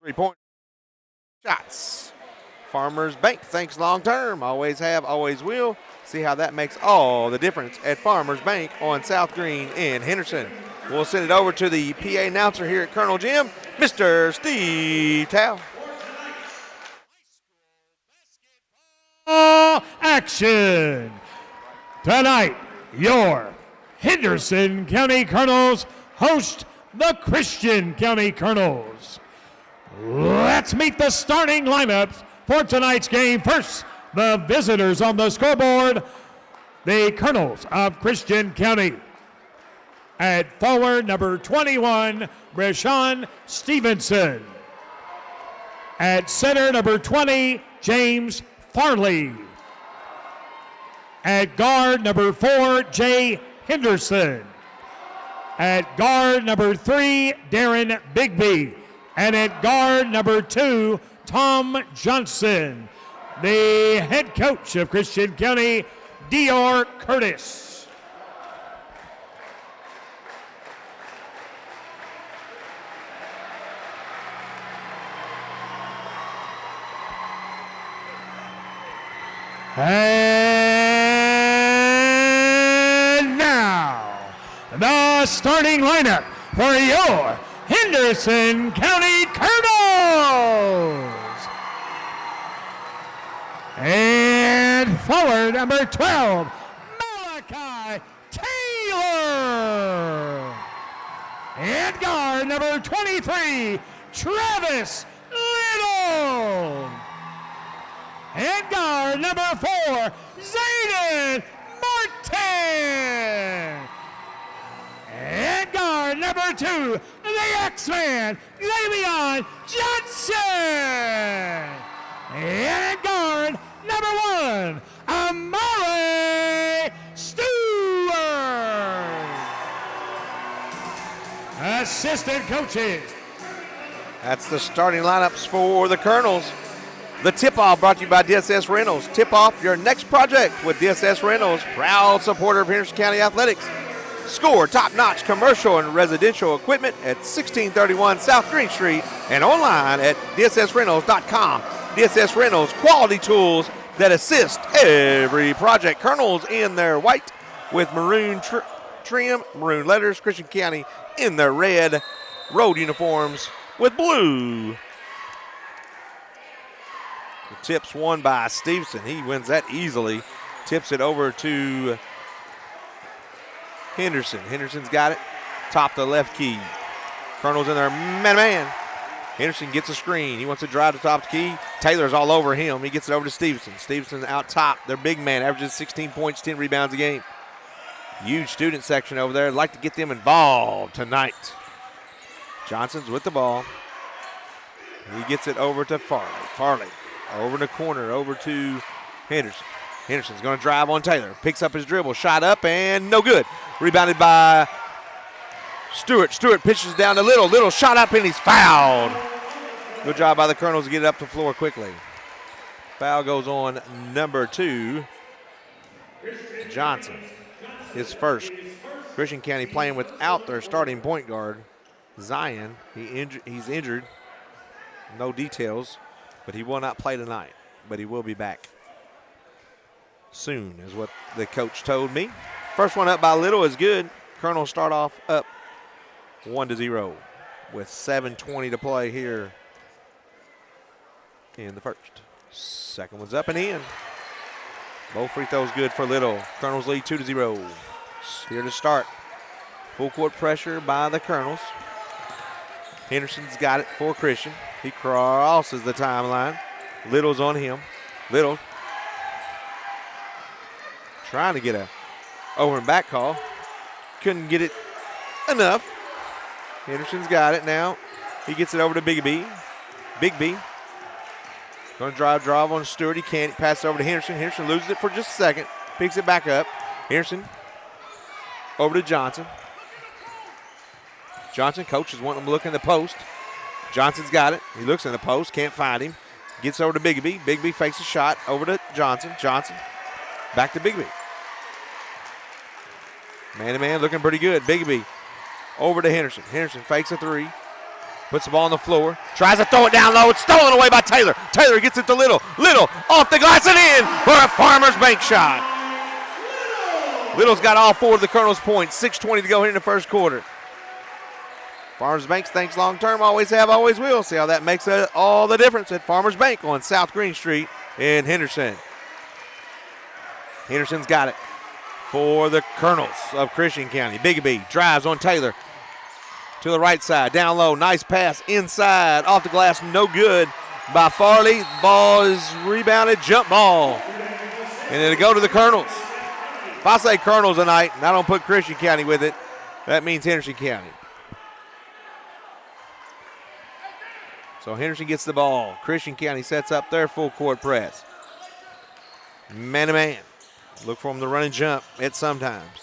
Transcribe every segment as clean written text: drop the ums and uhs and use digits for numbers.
3-point shots. Farmers Bank thinks long term. Always have, always will. See how that makes all the difference at Farmers Bank on South Green in Henderson. We'll send it over to the PA announcer here at Colonel Gym, Mr. Steve Tao. Action! Tonight, your Henderson County Colonels host the Christian County Colonels. Let's meet the starting lineups for tonight's game. First, the visitors on the scoreboard, the Colonels of Christian County. At forward, number 21, Brashawn Stevenson. At center, number 20, James Farley. At guard, number 4, Jay Henderson. At guard, number 3, Darren Bigby. And at guard, number 2, Tom Johnson. The head coach of Christian County, Dior Curtis. And now, the starting lineup for your Henderson County Colonels. And forward, number 12, Malachi Taylor. And guard, number 23, Travis Little. And guard, number 4, Zayden Martin. And guard, number 2, the X-Man, Le'Veon Johnson. And guard, number 1, Amari Stewart. Assistant coaches. That's the starting lineups for the Colonels. The tip-off brought to you by DSS Rentals. Tip off your next project with DSS Rentals, proud supporter of Henderson County Athletics. Score top-notch commercial and residential equipment at 1631 South Green Street and online at dssrentals.com. DSS Rentals, quality tools that assist every project. Colonels in their white with maroon trim, maroon letters. Christian County in their red road uniforms with blue. The tip's won by Stevenson. He wins that easily. Tips it over to Henderson. Henderson's got it. Top of the left key. Colonel's in there, man. Henderson gets a screen. He wants to drive to top of the key. Taylor's all over him. He gets it over to Stevenson. Stevenson out top. Their big man averages 16 points, 10 rebounds a game. Huge student section over there. I'd like to get them involved tonight. Johnson's with the ball. He gets it over to Farley. Farley over in the corner, over to Henderson. Henderson's going to drive on Taylor. Picks up his dribble. Shot up and no good. Rebounded by Stewart. Stewart pitches down to Little. Little shot up and he's fouled. Good job by the Colonels to get it up the floor quickly. Foul goes on number 2, Johnson. His first. Christian County playing without their starting point guard, Zion. He's injured. No details, but he will not play tonight. But he will be back soon, is what the coach told me. First one up by Little is good. Colonels start off up 1-0 with 7:20 to play here in the first. Second one's up and in. Both free throws good for Little. Colonels lead 2-0. Here to start. Full court pressure by the Colonels. Henderson's got it for Christian. He crosses the timeline. Little's on him. Little trying to get a over and back call. Couldn't get it enough. Henderson's got it now. He gets it over to Bigby. Bigby going to drive on Stewart. He can't pass it over to Henderson. Henderson loses it for just a second. Picks it back up. Henderson over to Johnson. Johnson, coach is wanting him to look in the post. Johnson's got it. He looks in the post, can't find him. Gets over to Bigby. Bigby fakes a shot over to Johnson. Johnson back to Bigby. Man-to-man looking pretty good. Bigby over to Henderson. Henderson fakes a three. Puts the ball on the floor. Tries to throw it down low. It's stolen away by Taylor. Taylor gets it to Little. Little off the glass and in for a Farmers Bank shot. Little's got all 4 of the Colonel's points. 6:20 to go here in the first quarter. Farmers Bank thinks long term, always have, always will. See how that makes all the difference at Farmers Bank on South Green Street in Henderson. Henderson's got it for the Colonels of Christian County. Bigbee drives on Taylor to the right side, down low, nice pass inside, off the glass, no good by Farley. Ball is rebounded, jump ball, and it'll go to the Colonels. If I say Colonels tonight and I don't put Christian County with it, that means Henderson County. So Henderson gets the ball. Christian County sets up their full court press. Man-to-man. Look for him to run and jump at sometimes.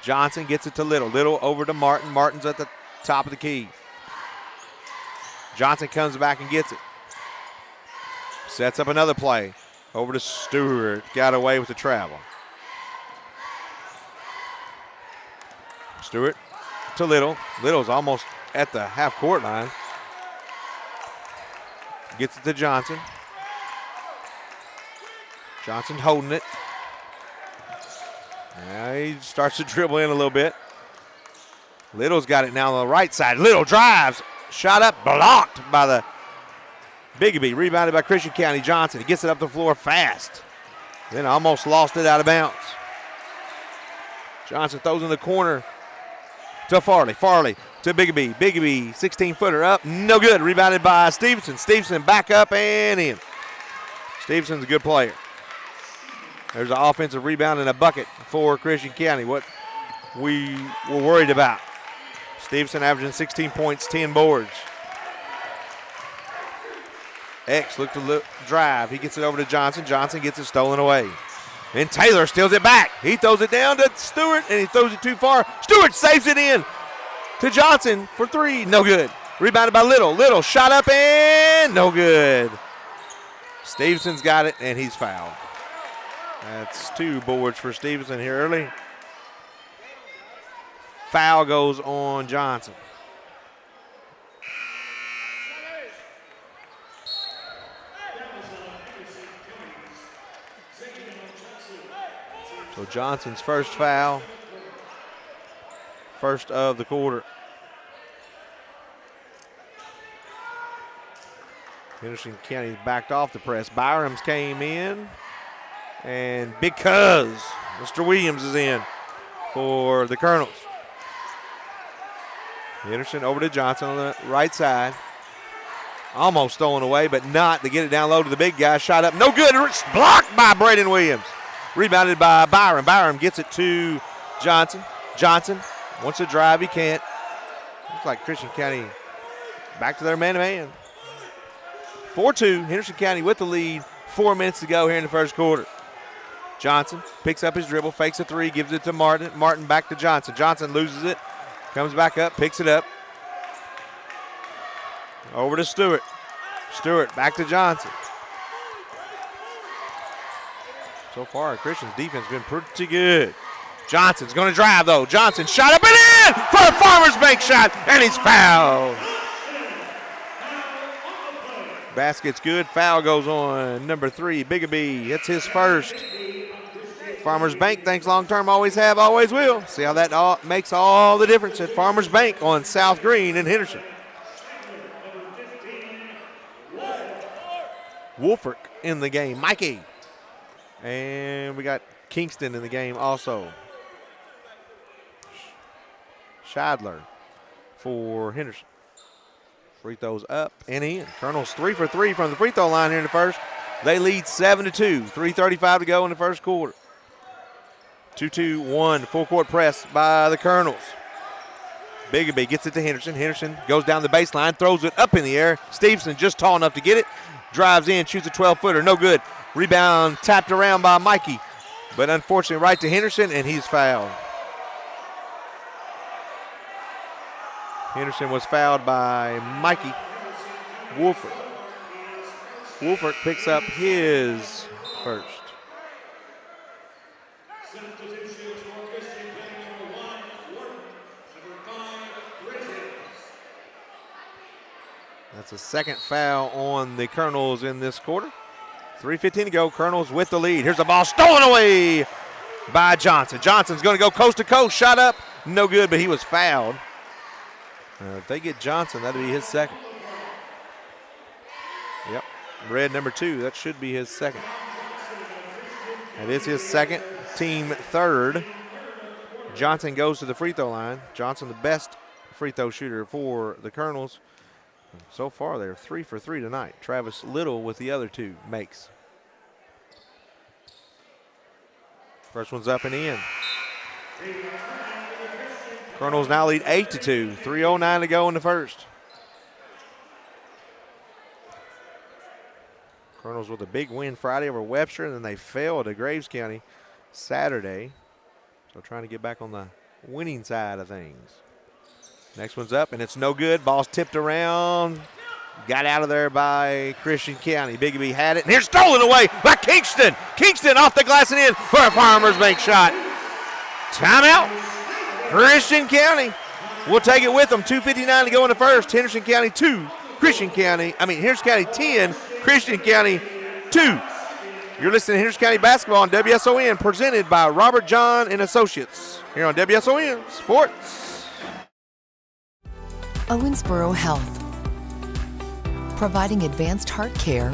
Johnson gets it to Little. Little over to Martin. Martin's at the top of the key. Johnson comes back and gets it. Sets up another play. Over to Stewart. Got away with the travel. Stewart to Little. Little's almost at the half-court line. Gets it to Johnson. Johnson holding it. Now he starts to dribble in a little bit. Little's got it now on the right side. Little drives. Shot up, blocked by the Bigbee. Rebounded by Christian County. Johnson. He gets it up the floor fast. Then almost lost it out of bounds. Johnson throws in the corner to Farley. Farley to Bigbee. Bigbee, 16-footer up. No good. Rebounded by Stevenson. Stevenson back up and in. Stevenson's a good player. There's an offensive rebound and a bucket for Christian County. What we were worried about. Stevenson averaging 16 points, 10 boards. X looked to drive. He gets it over to Johnson. Johnson gets it stolen away. And Taylor steals it back. He throws it down to Stewart, and he throws it too far. Stewart saves it in to Johnson for 3. No good. Rebounded by Little. Little shot up and no good. Stevenson's got it, and he's fouled. That's 2 boards for Stevenson here early. Foul goes on Johnson. So Johnson's first foul. First of the quarter. Henderson County backed off the press. Byram's came in. And because Mr. Williams is in for the Colonels. Henderson over to Johnson on the right side. Almost stolen away, but not to get it down low to the big guy. Shot up, no good. It's blocked by Braden Williams. Rebounded by Byram. Byram gets it to Johnson. Johnson wants to drive, he can't. Looks like Christian County back to their man-to-man. 4-2, Henderson County with the lead. 4 minutes to go here in the first quarter. Johnson picks up his dribble, fakes a 3, gives it to Martin. Martin back to Johnson. Johnson loses it, comes back up, picks it up. Over to Stewart. Stewart back to Johnson. So far, Christian's defense has been pretty good. Johnson's going to drive, though. Johnson shot up and in for a Farmers Bank shot, and he's fouled. Basket's good. Foul goes on number 3, Bigbee. It's his first. Farmers Bank thinks long term, always have, always will. See how that makes all the difference at Farmers Bank on South Green in Henderson. Wolford in the game. Mikey. And we got Kingston in the game also. Scheidler for Henderson. Free throws up and in. Colonels 3 for 3 from the free throw line here in the first. They lead 7-2. 3:35 to go in the first quarter. 2-2-1 full court press by the Colonels. Bigbee gets it to Henderson. Henderson goes down the baseline, throws it up in the air. Stevenson just tall enough to get it. Drives in, shoots a 12-footer. No good. Rebound tapped around by Mikey. But unfortunately right to Henderson, and he's fouled. Henderson was fouled by Mikey Wolford. Wolford picks up his first. It's the second foul on the Colonels in this quarter. 3:15 to go. Colonels with the lead. Here's the ball stolen away by Johnson. Johnson's going to go coast to coast. Shot up. No good, but he was fouled. If they get Johnson, that'll be his second. Yep. Red number 2. That should be his second. That is his second, team third. Johnson goes to the free throw line. Johnson, the best free throw shooter for the Colonels. So far, they're 3 for 3 tonight. Travis Little with the other 2 makes. First one's up and in. Colonels now lead 8-2. 3:09 to go in the first. Colonels with a big win Friday over Webster, and then they fell to Graves County Saturday. So trying to get back on the winning side of things. Next one's up, and it's no good. Ball's tipped around. Got out of there by Christian County. Bigby had it, and here's stolen away by Kingston. Kingston off the glass and in for a Farmers Bank shot. Timeout. Christian County will take it with them. 2:59 to go in the first. Henderson County 2. Henderson County 10. Christian County 2. You're listening to Henderson County basketball on WSON, presented by Robert John and Associates. Here on WSON Sports. Owensboro Health, providing advanced heart care,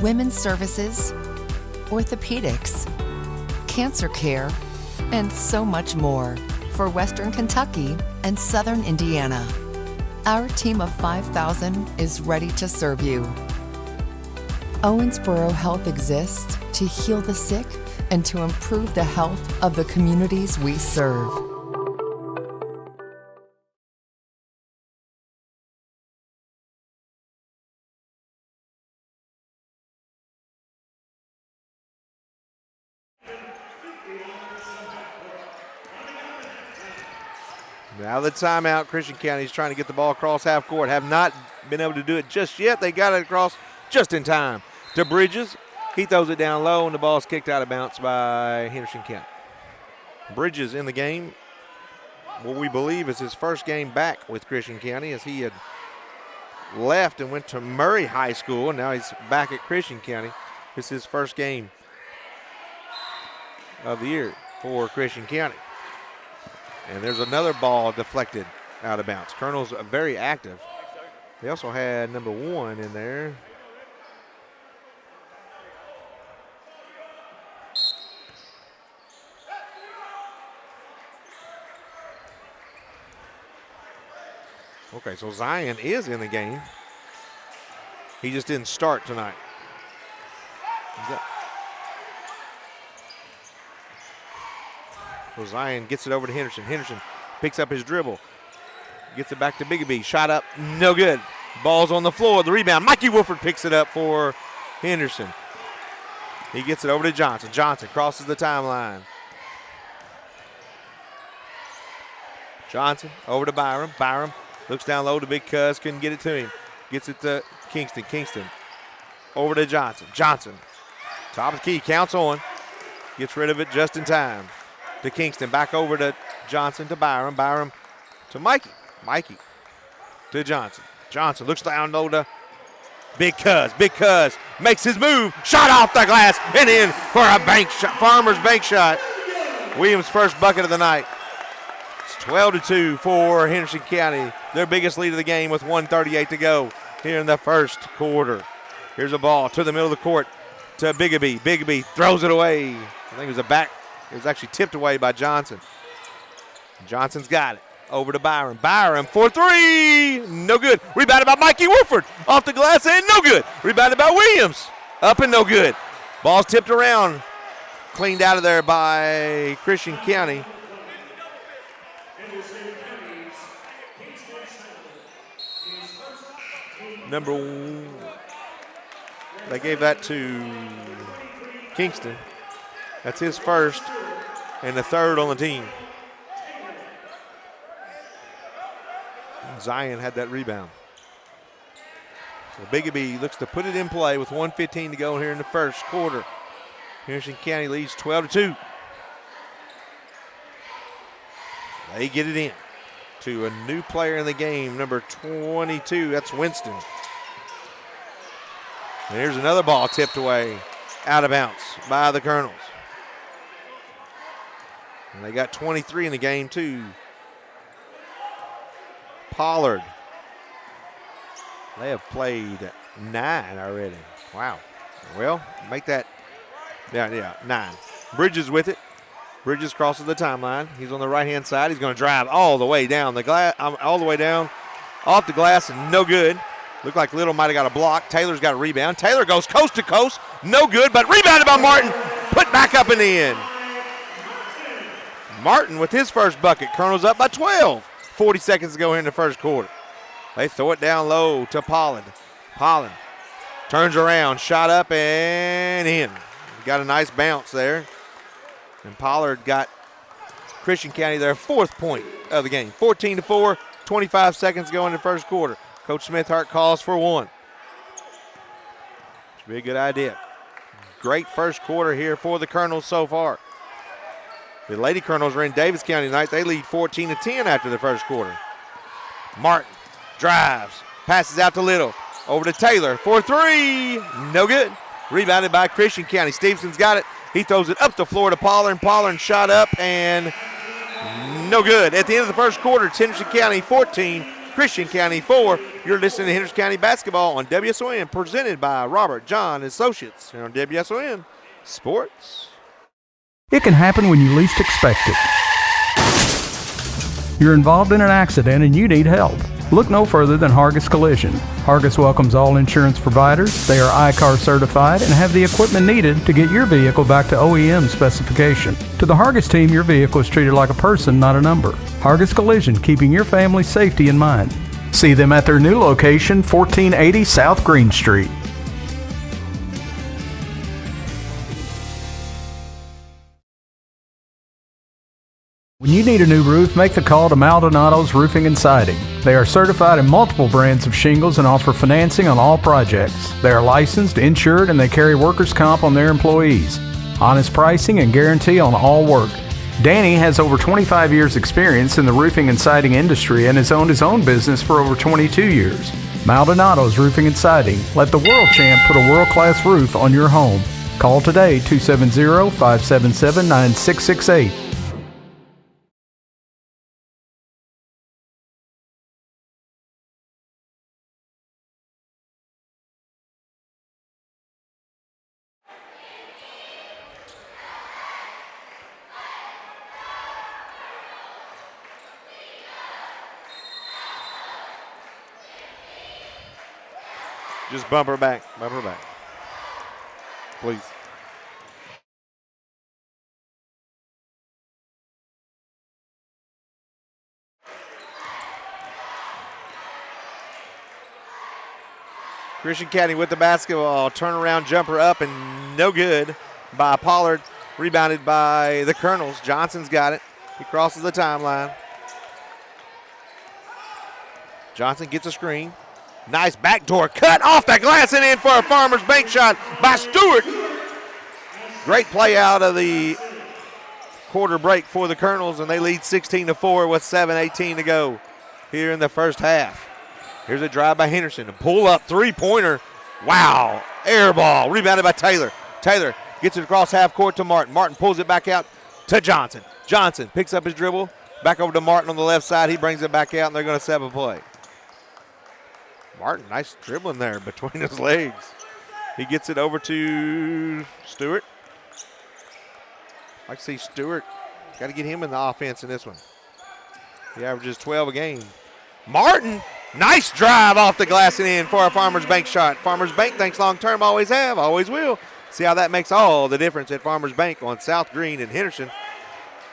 women's services, orthopedics, cancer care, and so much more for Western Kentucky and Southern Indiana. Our team of 5,000 is ready to serve you. Owensboro Health exists to heal the sick and to improve the health of the communities we serve. Now the timeout. Christian County is trying to get the ball across half court. Have not been able to do it just yet. They got it across just in time to Bridges. He throws it down low, and the ball's kicked out of bounds by Henderson County. Bridges in the game, what we believe is his first game back with Christian County, as he had left and went to Murray High School, and now he's back at Christian County. This is his first game of the year for Christian County. And there's another ball deflected out of bounds. Colonel's very active. They also had number 1 in there. Okay, so Zion is in the game. He just didn't start tonight. So Zion gets it over to Henderson. Henderson picks up his dribble. Gets it back to Bigby. Shot up, no good. Ball's on the floor. The rebound. Mikey Wolford picks it up for Henderson. He gets it over to Johnson. Johnson crosses the timeline. Johnson over to Byram. Byram looks down low to Big Cuz. Couldn't get it to him. Gets it to Kingston. Kingston over to Johnson. Johnson, top of the key, counts on. Gets rid of it just in time. To Kingston, back over to Johnson, to Byram. Byram to Mikey. Mikey to Johnson. Johnson looks down low to Big Cuz. Big Cuz makes his move. Shot off the glass and in for a bank shot. Farmers bank shot. Williams' first bucket of the night. It's 12-2 for Henderson County. Their biggest lead of the game with 1:38 to go here in the first quarter. Here's a ball to the middle of the court to Bigby. Bigby throws it away. I think it was a back. It was actually tipped away by Johnson. Johnson's got it. Over to Byram. Byram for 3. No good. Rebounded by Mikey Wolford. Off the glass and no good. Rebounded by Williams. Up and no good. Ball's tipped around. Cleaned out of there by Christian County. Number 1. They gave that to Kingston. That's his first and the third on the team. Zion had that rebound. So Bigby looks to put it in play with 1:15 to go here in the first quarter. Henderson County leads 12-2. They get it in. to a new player in the game, number 22. That's Winston. And here's another ball tipped away, out of bounds by the Colonels. And they got 23 in the game, too. Pollard. They have played 9 already. Wow. Well, make that, yeah, 9. Bridges with it. Bridges crosses the timeline. He's on the right-hand side. He's going to drive all the way down the glass, all the way down, off the glass, and no good. Looked like Little might have got a block. Taylor's got a rebound. Taylor goes coast to coast. No good, but rebounded by Martin. Put back up in the end. Martin with his first bucket. Colonel's up by 12. 40 seconds to go here in the first quarter. They throw it down low to Pollard. Pollard turns around, shot up and in. Got a nice bounce there. And Pollard got Christian County their 4th point of the game. 14-4, 25 seconds to go in the first quarter. Coach Smithhart calls for 1. Should be a good idea. Great first quarter here for the Colonels so far. The Lady Colonels are in Davis County tonight. They lead 14-10 after the first quarter. Martin drives, passes out to Little. Over to Taylor for 3. No good. Rebounded by Christian County. Stevenson's got it. He throws it up the floor to Pollard. Pollard shot up and no good. At the end of the first quarter, it's Henderson County 14, Christian County 4. You're listening to Henderson County basketball on WSON, presented by Robert John Associates here on WSON Sports. It can happen when you least expect it. You're involved in an accident and you need help. Look no further than Hargis Collision. Hargis welcomes all insurance providers. They are ICAR certified and have the equipment needed to get your vehicle back to OEM specification. To the Hargis team, your vehicle is treated like a person, not a number. Hargis Collision, keeping your family's safety in mind. See them at their new location, 1480 South Green Street. When you need a new roof, make the call to Maldonado's Roofing and Siding. They are certified in multiple brands of shingles and offer financing on all projects. They are licensed, insured, and they carry workers' comp on their employees. Honest pricing and guarantee on all work. Danny has over 25 years experience in the roofing and siding industry and has owned his own business for over 22 years. Maldonado's Roofing and Siding. Let the world champ put a world-class roof on your home. Call today, 270-577-9668. Just bump her back, please. Christian County with the basketball. Turnaround jumper up and no good by Pollard. Rebounded by the Colonels. Johnson's got it. He crosses the timeline. Johnson gets a screen. Nice backdoor cut off the glass and in for a Farmers Bank shot by Stewart. Great play out of the quarter break for the Colonels, and they lead 16-4 with 7:18 to go here in the first half. Here's a drive by Henderson. A pull-up three-pointer. Wow. Air ball. Rebounded by Taylor. Taylor gets it across half court to Martin. Martin pulls it back out to Johnson. Johnson picks up his dribble. Back over to Martin on the left side. He brings it back out, and they're going to set up a play. Martin, nice dribbling there between his legs. He gets it over to Stewart. I like to see Stewart. Got to get him in the offense in this one. He averages 12 a game. Martin, nice drive off the glass and in for a Farmers Bank shot. Farmers Bank thinks long term, always have, always will. See how that makes all the difference at Farmers Bank on South Green and Henderson.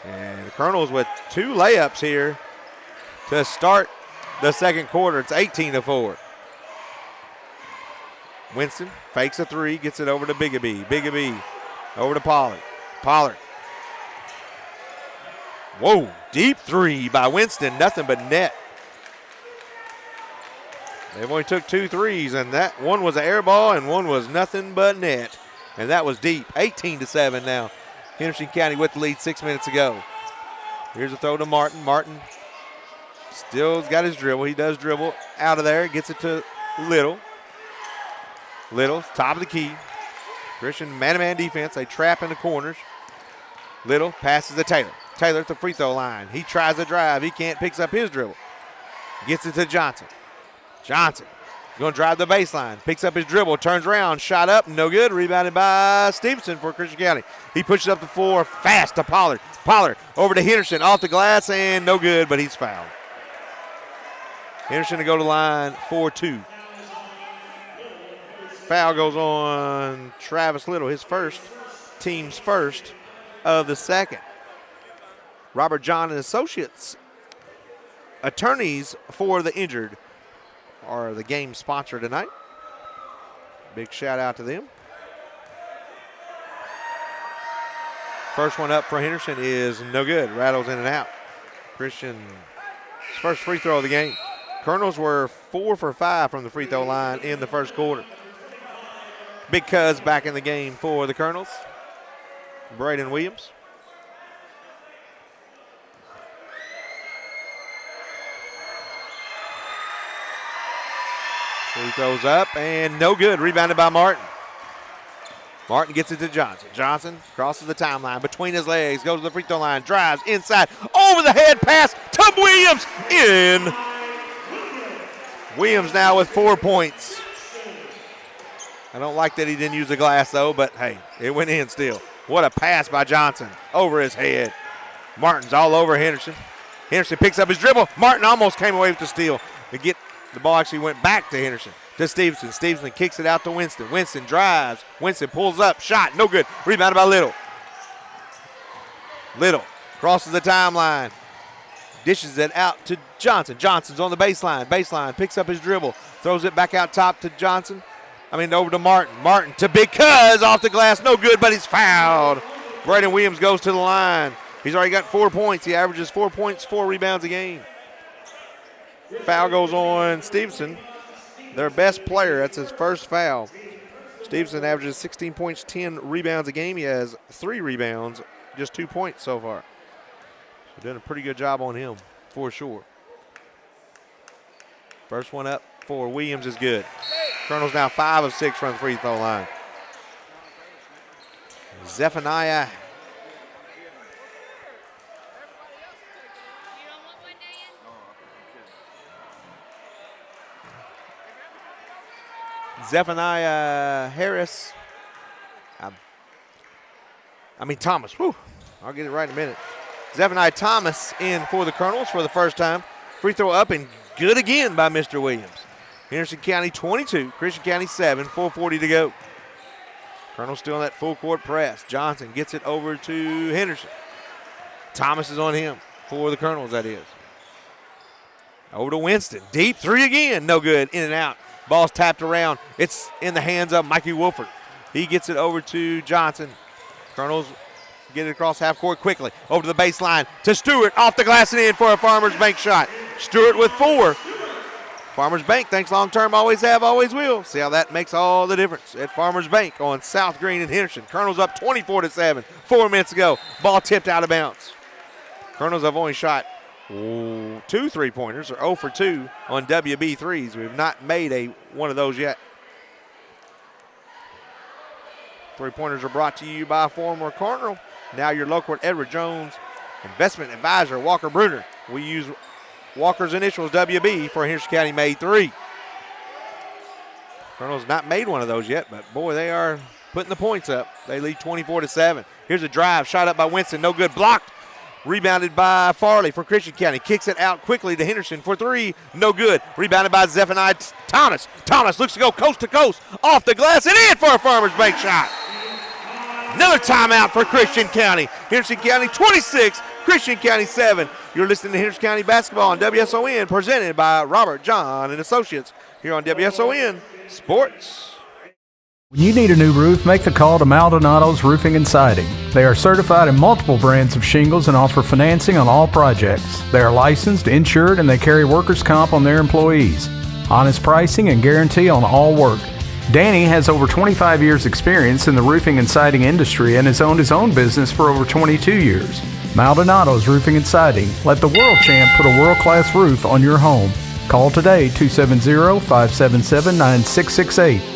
And the Colonels with 2 layups here to start the second quarter. It's 18-4. Winston fakes a 3, gets it over to Bigabee. Bigabee over to Pollard. Pollard. Whoa, deep 3 by Winston, nothing but net. They've only took 2 threes, and that one was an air ball and one was nothing but net. And that was deep. 18-7 now. Henderson County with the lead, 6 minutes to go. Here's a throw to Martin. Martin Still's got his dribble. He does dribble out of there. Gets it to Little. Little's top of the key. Christian man-to-man defense. They trap in the corners. Little passes to Taylor. Taylor at the free throw line. He tries to drive. He can't. Picks up his dribble. Gets it to Johnson. Johnson going to drive the baseline. Picks up his dribble. Turns around. Shot up. No good. Rebounded by Stevenson for Christian County. He pushes up the floor fast to Pollard. Pollard over to Henderson. Off the glass and no good, but he's fouled. Henderson to go to line 4-2. Foul goes on Travis Little, his first, team's first of the second. Robert John and Associates, attorneys for the injured, are the game sponsor tonight. Big shout out to them. First one up for Henderson is no good. Rattles in and out. Christian's first free throw of the game. Colonels were 4 for 5 from the free throw line in the first quarter. Big Cuz back in the game for the Colonels. Braden Williams. Free throws up and no good. Rebounded by Martin. Martin gets it to Johnson. Johnson crosses the timeline between his legs, goes to the free throw line, drives inside, over the head pass to Williams, in. Williams now with 4 points. I don't like that he didn't use the glass though, but hey, it went in still. What a pass by Johnson over his head. Martin's all over Henderson. Henderson picks up his dribble. Martin almost came away with the steal. The ball actually went back to Henderson, to Stevenson. Stevenson kicks it out to Winston. Winston drives. Winston pulls up. Shot. No good. Rebounded by Little. Little crosses the timeline. Dishes it out to Johnson. Johnson's on the baseline. Baseline. Picks up his dribble. Throws it back out top to Johnson. Over to Martin. Martin to Big Cuz off the glass. No good, but he's fouled. Braden Williams goes to the line. He's already got 4 points. He averages 4 points, 4 rebounds a game. Foul goes on Stevenson, their best player. That's his first foul. Stevenson averages 16 points, 10 rebounds a game. He has 3 rebounds, just 2 points so far. So doing a pretty good job on him for sure. First one up for Williams is good. Colonel's now 5 of 6 from the free throw line. Zephaniah Harris. Thomas. Whew. I'll get it right in a minute. Zephaniah Thomas in for the Colonels for the first time. Free throw up and good again by Mr. Williams. Henderson County 22, Christian County 7, 4:40 to go. Colonel still in that full court press. Johnson gets it over to Henderson. Thomas is on him for the Colonels, that is. Over to Winston. Deep three again. No good. In and out. Ball's tapped around. It's in the hands of Mikey Wolford. He gets it over to Johnson. Colonels get it across half court quickly. Over to the baseline to Stewart. Off the glass and in for a Farmers Bank shot. Stewart with 4. Farmers Bank, thanks long term, always have, always will. See how that makes all the difference at Farmers Bank on South Green and Henderson. Colonels up 24-7. 4 minutes to go. Ball tipped out of bounds. Colonels have only shot 2 3-pointers, or 0 for 2 on WB threes. We've not made one of those yet. 3-pointers are brought to you by former Colonel, now your local Edward Jones investment advisor, Walker Bruner. We use Walker's initials, WB, for Henderson County made 3. Colonel's not made one of those yet, but boy, they are putting the points up. They lead 24-7. Here's a drive, shot up by Winston, no good, blocked. Rebounded by Farley for Christian County. Kicks it out quickly to Henderson for 3. No good. Rebounded by Zephaniah Thomas. Thomas looks to go coast to coast. Off the glass and in for a Farmers Bank shot. Another timeout for Christian County. Henderson County 26, Christian County 7. You're listening to Henderson County basketball on WSON, presented by Robert John and Associates here on WSON Sports. When you need a new roof, make the call to Maldonado's Roofing and Siding. They are certified in multiple brands of shingles and offer financing on all projects. They are licensed, insured, and they carry workers' comp on their employees. Honest pricing and guarantee on all work. Danny has over 25 years experience in the roofing and siding industry and has owned his own business for over 22 years. Maldonado's Roofing and Siding. Let the world champ put a world-class roof on your home. Call today, 270-577-9668.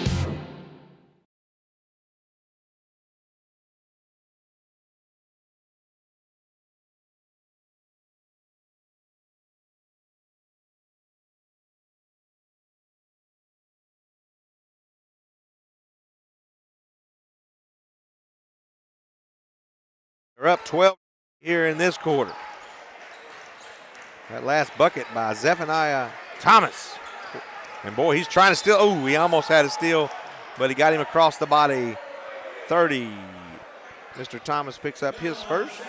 They're up 12 here in this quarter. That last bucket by Zephaniah Thomas. And boy, he's trying to steal. Oh, he almost had a steal, but he got him across the body. 30. Mr. Thomas picks up his first.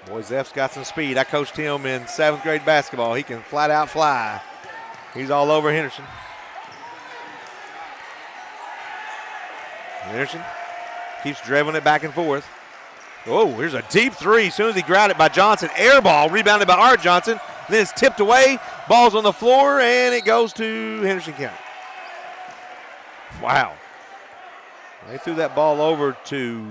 Boy, Zeph's got some speed. I coached him in 7th grade basketball. He can flat out fly. He's all over Henderson. Henderson keeps dribbling it back and forth. Oh, here's a deep three. As soon as he grabbed it by Johnson, air ball, rebounded by Art Johnson. Then it's tipped away. Ball's on the floor, and it goes to Henderson County. Wow. They threw that ball over to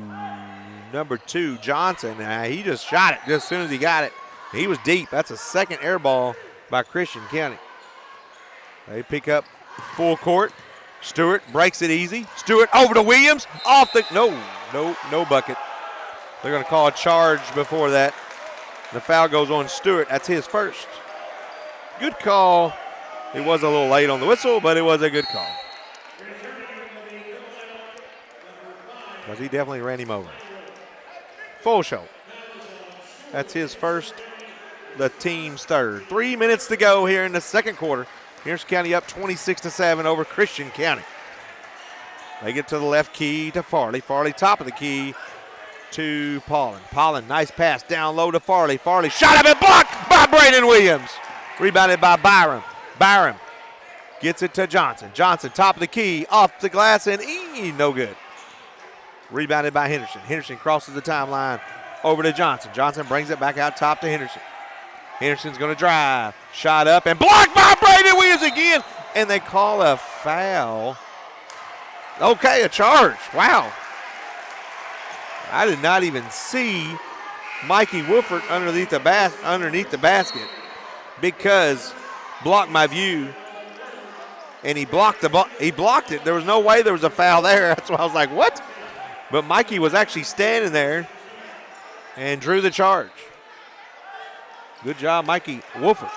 number 2, Johnson. He just shot it just as soon as he got it. He was deep. That's a second air ball by Christian County. They pick up full court. Stewart breaks it easy. Stewart over to Williams. Off the, no bucket. They're going to call a charge before that. The foul goes on Stewart. That's his first. Good call. It was a little late on the whistle, but it was a good call. Because he definitely ran him over. Full show. That's his first, the team's third. 3 minutes to go here in the second quarter. Henderson County up 26-7 over Christian County. They get to the left key to Farley. Farley top of the key to Paulin. Paulin, nice pass down low to Farley. Farley shot up and blocked by Braden Williams. Rebounded by Byram. Byram gets it to Johnson. Johnson top of the key, off the glass, and no good. Rebounded by Henderson. Henderson crosses the timeline over to Johnson. Johnson brings it back out top to Henderson. Henderson's going to drive. Shot up and blocked by Braden Williams again. And they call a foul. Okay, a charge. Wow. I did not even see Mikey Wolford underneath the basket because blocked my view. And he blocked the ball. He blocked it. There was no way there was a foul there. That's why I was like, what? But Mikey was actually standing there and drew the charge. Good job, Mikey Wolford.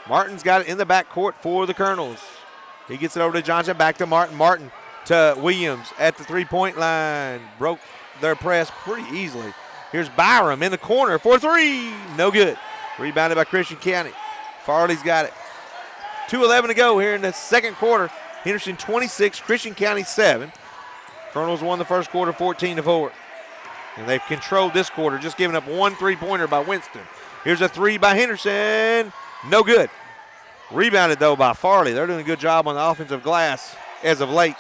Martin's got it in the backcourt for the Colonels. He gets it over to Johnson, back to Martin. Martin to Williams at the three-point line. Broke their press pretty easily. Here's Byram in the corner for three. No good. Rebounded by Christian County. Farley's got it. 2:11 to go here in the second quarter. Henderson 26, Christian County 7. Colonels won the first quarter 14-4. And they've controlled this quarter, just giving up one three-pointer by Winston. Here's a three by Henderson. No good. Rebounded, though, by Farley. They're doing a good job on the offensive glass as of late.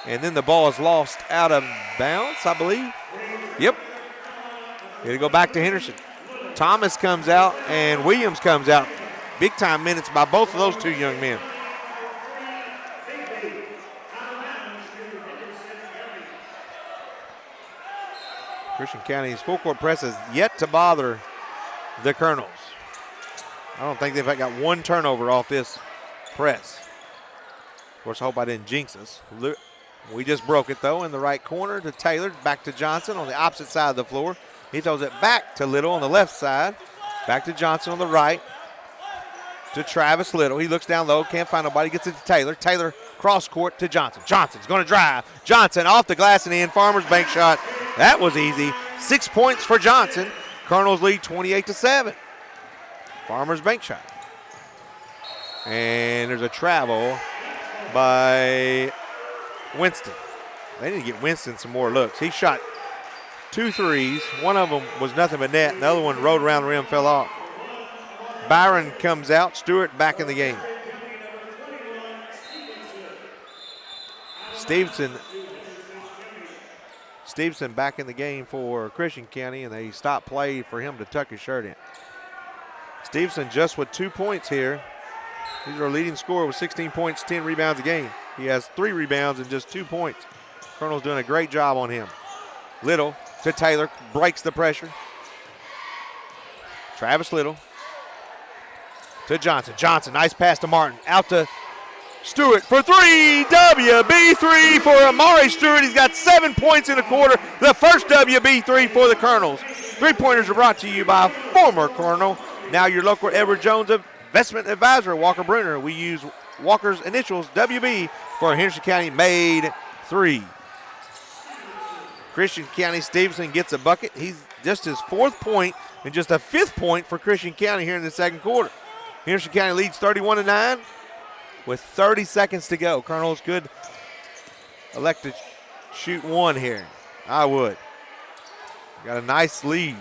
And then the ball is lost out of bounds, I believe. Yep. It'll go back to Henderson. Thomas comes out and Williams comes out. Big-time minutes by both of those two young men. Christian County's full court press has yet to bother the Colonels. I don't think they've got one turnover off this press. Of course, I hope I didn't jinx us. We just broke it, though, in the right corner to Taylor. Back to Johnson on the opposite side of the floor. He throws it back to Little on the left side. Back to Johnson on the right. To Travis Little. He looks down low, can't find nobody. Gets it to Taylor. Taylor cross court to Johnson. Johnson's going to drive. Johnson off the glass and in. Farmer's bank shot. That was easy. 6 points for Johnson. Colonels lead 28-7. Farmer's bank shot. And there's a travel by Winston. They need to get Winston some more looks. He shot 2 threes. One of them was nothing but net. The other one rode around the rim, fell off. Byron comes out. Stewart back in the game. Stevenson back in the game for Christian County, and they stopped play for him to tuck his shirt in. Stevenson just with 2 points here. He's our leading scorer with 16 points, 10 rebounds a game. He has 3 rebounds and just 2 points. Colonel's doing a great job on him. Little to Taylor, breaks the pressure. Travis Little to Johnson. Johnson, nice pass to Martin. Out to Stewart for 3. WB3 for Amari Stewart. He's got 7 points in a quarter. The first WB3 for the Colonels. 3-pointers are brought to you by former Colonel, now your local Edward Jones investment advisor, Walker Bruner. We use Walker's initials, WB, for Henderson County made 3. Christian County Stevenson gets a bucket. He's just his 4th point and just a 5th point for Christian County here in the second quarter. Henderson County leads 31-9 with 30 seconds to go. Colonels could elect to shoot 1 here. I would. Got a nice lead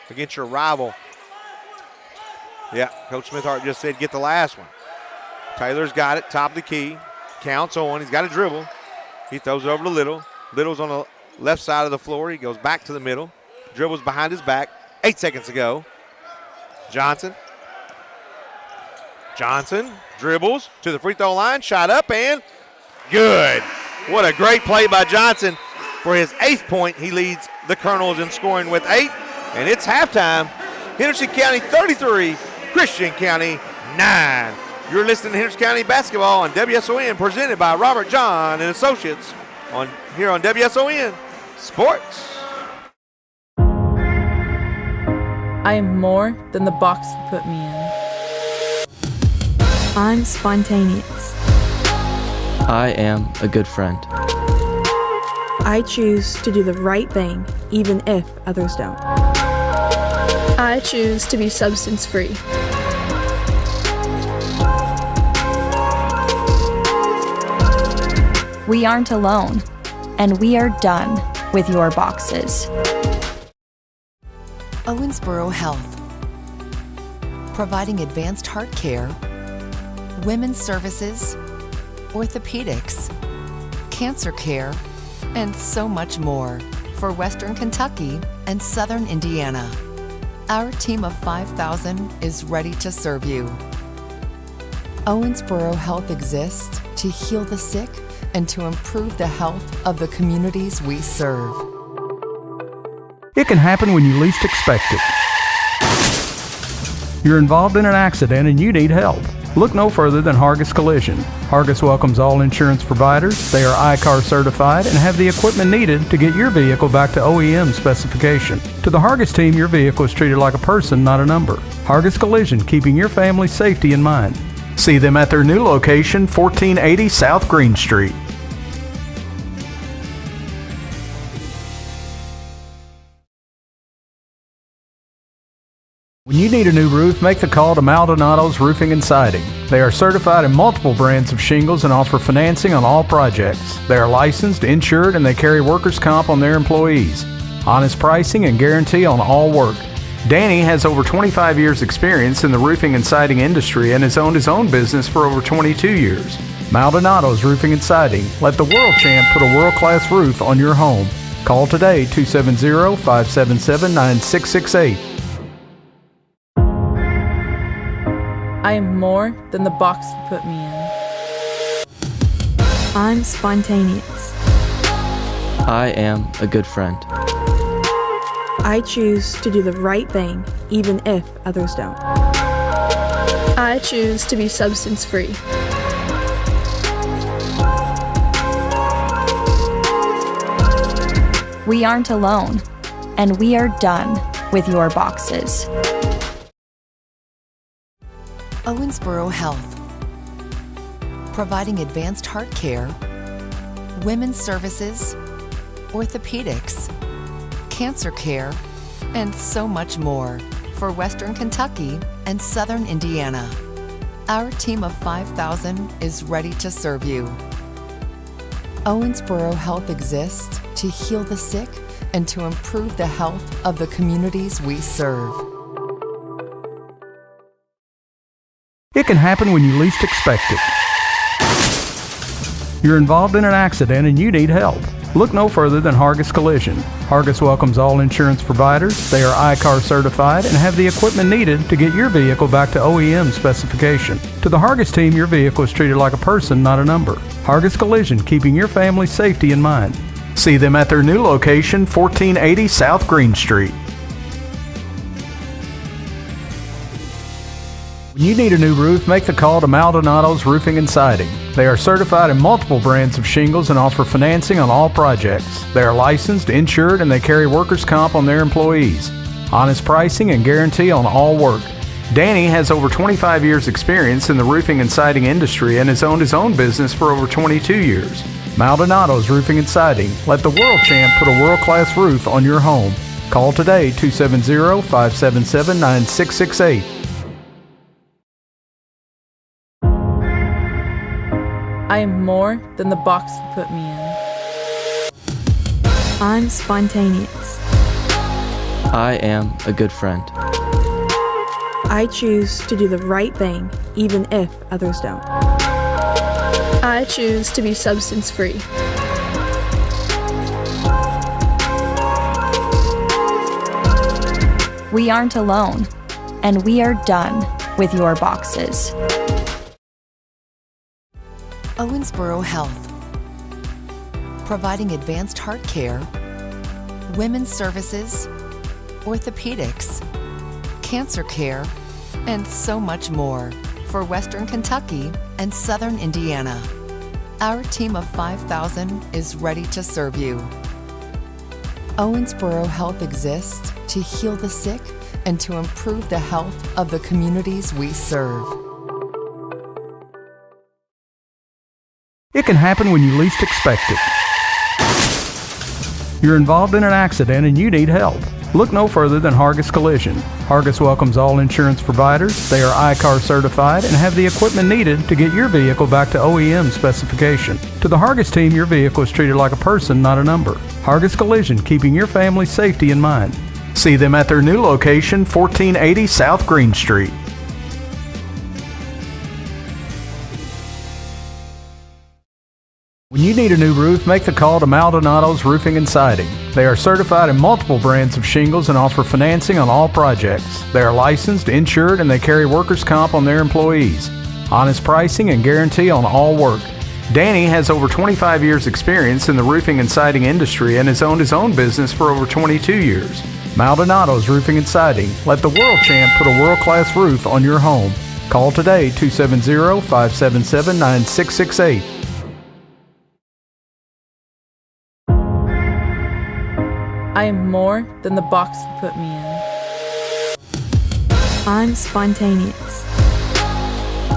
against your rival. Yeah, Coach Smithhart just said get the last one. Taylor's got it, top of the key. Counts on, he's got a dribble. He throws it over to Little. Little's on the left side of the floor. He goes back to the middle. Dribbles behind his back. 8 seconds to go. Johnson. Johnson dribbles to the free throw line. Shot up and good. What a great play by Johnson for his 8th point. He leads the Colonels in scoring with 8. And it's halftime. Henderson County 33, Christian County 9. You're listening to Henderson County basketball on WSON, presented by Robert John and Associates here on WSON Sports. I am more than the box you put me in. I'm spontaneous. I am a good friend. I choose to do the right thing, even if others don't. I choose to be substance-free. We aren't alone, and we are done with your boxes. Owensboro Health, providing advanced heart care, women's services, orthopedics, cancer care, and so much more for Western Kentucky and Southern Indiana. Our team of 5,000 is ready to serve you. Owensboro Health exists to heal the sick and to improve the health of the communities we serve. It can happen when you least expect it. You're involved in an accident and you need help. Look no further than Hargis Collision. Hargis welcomes all insurance providers. They are ICAR certified and have the equipment needed to get your vehicle back to OEM specification. To the Hargis team, your vehicle is treated like a person, not a number. Hargis Collision, keeping your family's safety in mind. See them at their new location, 1480 South Green Street. When you need a new roof, make the call to Maldonado's Roofing and Siding. They are certified in multiple brands of shingles and offer financing on all projects. They are licensed, insured, and they carry workers' comp on their employees. Honest pricing and guarantee on all work. Danny has over 25 years experience in the roofing and siding industry and has owned his own business for over 22 years. Maldonado's Roofing and Siding. Let the world champ put a world-class roof on your home. Call today, 270-577-9668. I am more than the box you put me in. I'm spontaneous. I am a good friend. I choose to do the right thing, even if others don't. I choose to be substance-free. We aren't alone, and we are done with your boxes. Owensboro Health, providing advanced heart care, women's services, orthopedics, cancer care, and so much more for Western Kentucky and Southern Indiana. Our team of 5,000 is ready to serve you. Owensboro Health exists to heal the sick and to improve the health of the communities we serve. It can happen when you least expect it. You're involved in an accident and you need help. Look no further than Hargis Collision. Hargis welcomes all insurance providers. They are ICAR certified and have the equipment needed to get your vehicle back to OEM specification. To the Hargis team, your vehicle is treated like a person, not a number. Hargis Collision, keeping your family's safety in mind. See them at their new location, 1480 South Green Street. When you need a new roof, make the call to Maldonado's Roofing and Siding. They are certified in multiple brands of shingles and offer financing on all projects. They are licensed, insured, and they carry workers' comp on their employees. Honest pricing and guarantee on all work. Danny has over 25 years experience in the roofing and siding industry and has owned his own business for over 22 years. Maldonado's Roofing and Siding. Let the world champ put a world-class roof on your home. Call today, 270-577-9668. I am more than the box you put me in. I'm spontaneous. I am a good friend. I choose to do the right thing, even if others don't. I choose to be substance free. We aren't alone, and we are done with your boxes. Owensboro Health, providing advanced heart care, women's services, orthopedics, cancer care, and so much more for Western Kentucky and Southern Indiana. Our team of 5,000 is ready to serve you. Owensboro Health exists to heal the sick and to improve the health of the communities we serve. It can happen when you least expect it. You're involved in an accident and you need help. Look no further than Hargis Collision. Hargis welcomes all insurance providers. They are ICAR certified and have the equipment needed to get your vehicle back to OEM specification. To the Hargis team, your vehicle is treated like a person, not a number. Hargis Collision, keeping your family's safety in mind. See them at their new location, 1480 South Green Street. When you need a new roof, make the call to Maldonado's Roofing and Siding. They are certified in multiple brands of shingles and offer financing on all projects. They are licensed, insured, and they carry workers' comp on their employees. Honest pricing and guarantee on all work. Danny has over 25 years experience in the roofing and siding industry and has owned his own business for over 22 years. Maldonado's Roofing and Siding. Let the world champ put a world-class roof on your home. Call today, 270-577-9668. I am more than the box you put me in. I'm spontaneous.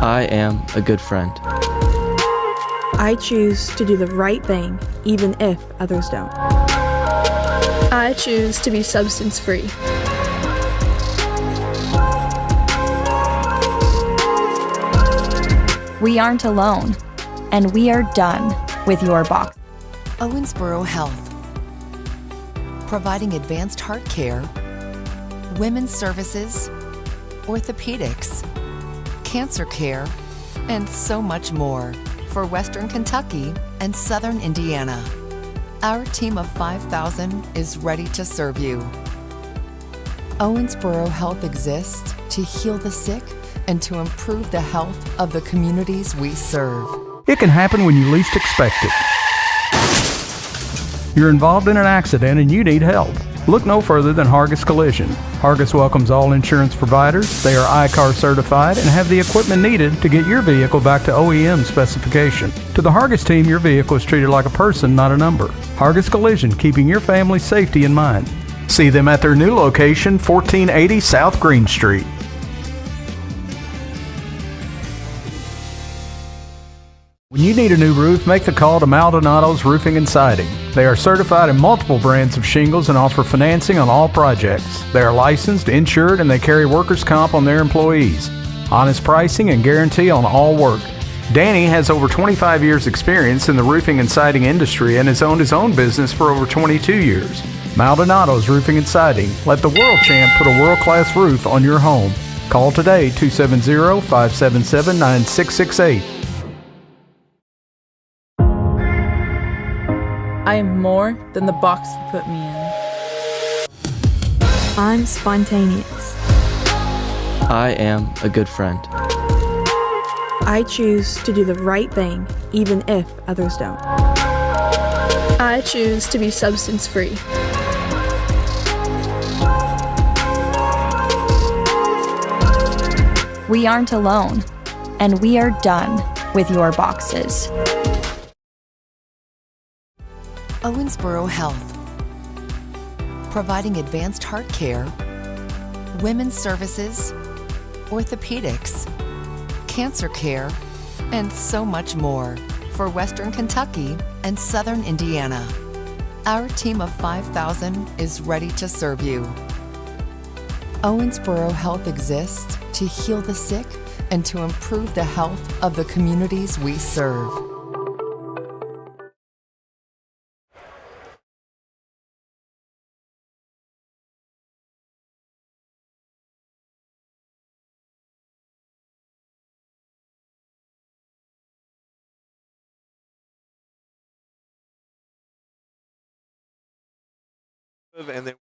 I am a good friend. I choose to do the right thing, even if others don't. I choose to be substance free. We aren't alone, and we are done with your box. Owensboro Health, providing advanced heart care, women's services, orthopedics, cancer care, and so much more for Western Kentucky and Southern Indiana. Our team of 5,000 is ready to serve you. Owensboro Health exists to heal the sick and to improve the health of the communities we serve. It can happen when you least expect it. You're involved in an accident and you need help. Look no further than Hargis Collision. Hargis welcomes all insurance providers. They are ICAR certified and have the equipment needed to get your vehicle back to OEM specification. To the Hargis team, your vehicle is treated like a person, not a number. Hargis Collision, keeping your family's safety in mind. See them at their new location, 1480 South Green Street. When you need a new roof, make the call to Maldonado's Roofing and Siding. They are certified in multiple brands of shingles and offer financing on all projects. They are licensed, insured, and they carry workers' comp on their employees. Honest pricing and guarantee on all work. Danny has over 25 years experience in the roofing and siding industry and has owned his own business for over 22 years. Maldonado's Roofing and Siding. Let the world champ put a world-class roof on your home. Call today, 270-577-9668. I I am more than the box you put me in. I'm spontaneous. I am a good friend. I choose to do the right thing, even if others don't. I choose to be substance free. We aren't alone, and we are done with your boxes. Owensboro Health, providing advanced heart care, women's services, orthopedics, cancer care, and so much more for Western Kentucky and Southern Indiana. Our team of 5,000 is ready to serve you. Owensboro Health exists to heal the sick and to improve the health of the communities we serve. And then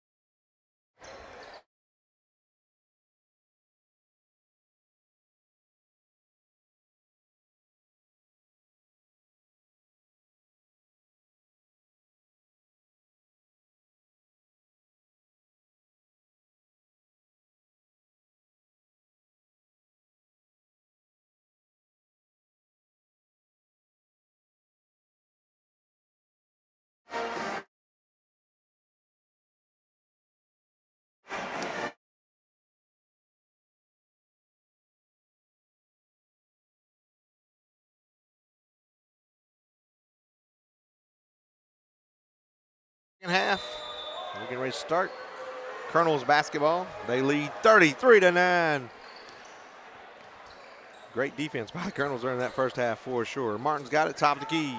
second half, we're getting ready to start. Colonels basketball, they lead 33-9. Great defense by the Colonels during that first half for sure. Martin's got it, top of the key.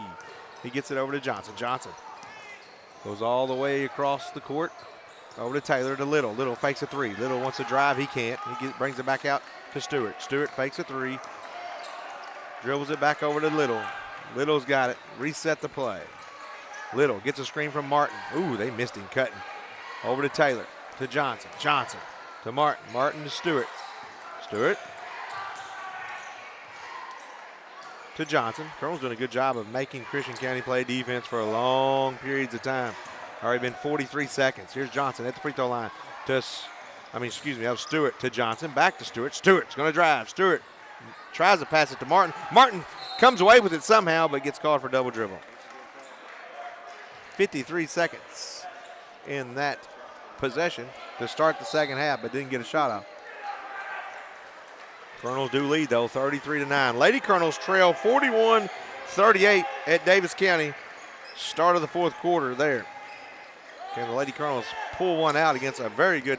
He gets it over to Johnson. Johnson goes all the way across the court, over to Taylor to Little. Little fakes a three. Little wants to drive, he can't. He brings it back out to Stewart. Stewart fakes a three, dribbles it back over to Little. Little's got it, reset the play. Little gets a screen from Martin. Ooh, they missed him cutting. Over to Taylor, to Johnson. Johnson to Martin. Martin to Stewart. Stewart to Johnson. Colonel's doing a good job of making Christian County play defense for long periods of time. Already been 43 seconds. Here's Johnson at the free throw line. That was Stewart to Johnson. Back to Stewart. Stewart's going to drive. Stewart tries to pass it to Martin. Martin comes away with it somehow, but gets called for double dribble. 53 seconds in that possession to start the second half, but didn't get a shot off. Colonels do lead, though, 33-9. Lady Colonels trail 41-38 at Davis County. Start of the fourth quarter there. Can the Lady Colonels pull one out against a very good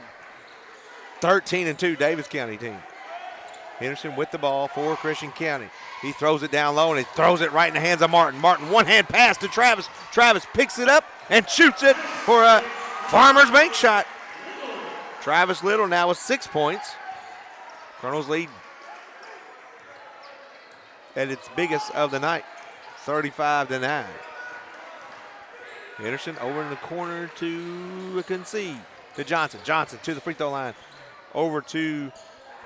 13-2 Davis County team? Henderson with the ball for Christian County. He throws it down low, and he throws it right in the hands of Martin. Martin, one-hand pass to Travis. Travis picks it up and shoots it for a Farmers Bank shot. Travis Little now with 6 points. Colonels lead at its biggest of the night, 35-9. Henderson over in the corner to concede to Johnson. Johnson to the free throw line. Over to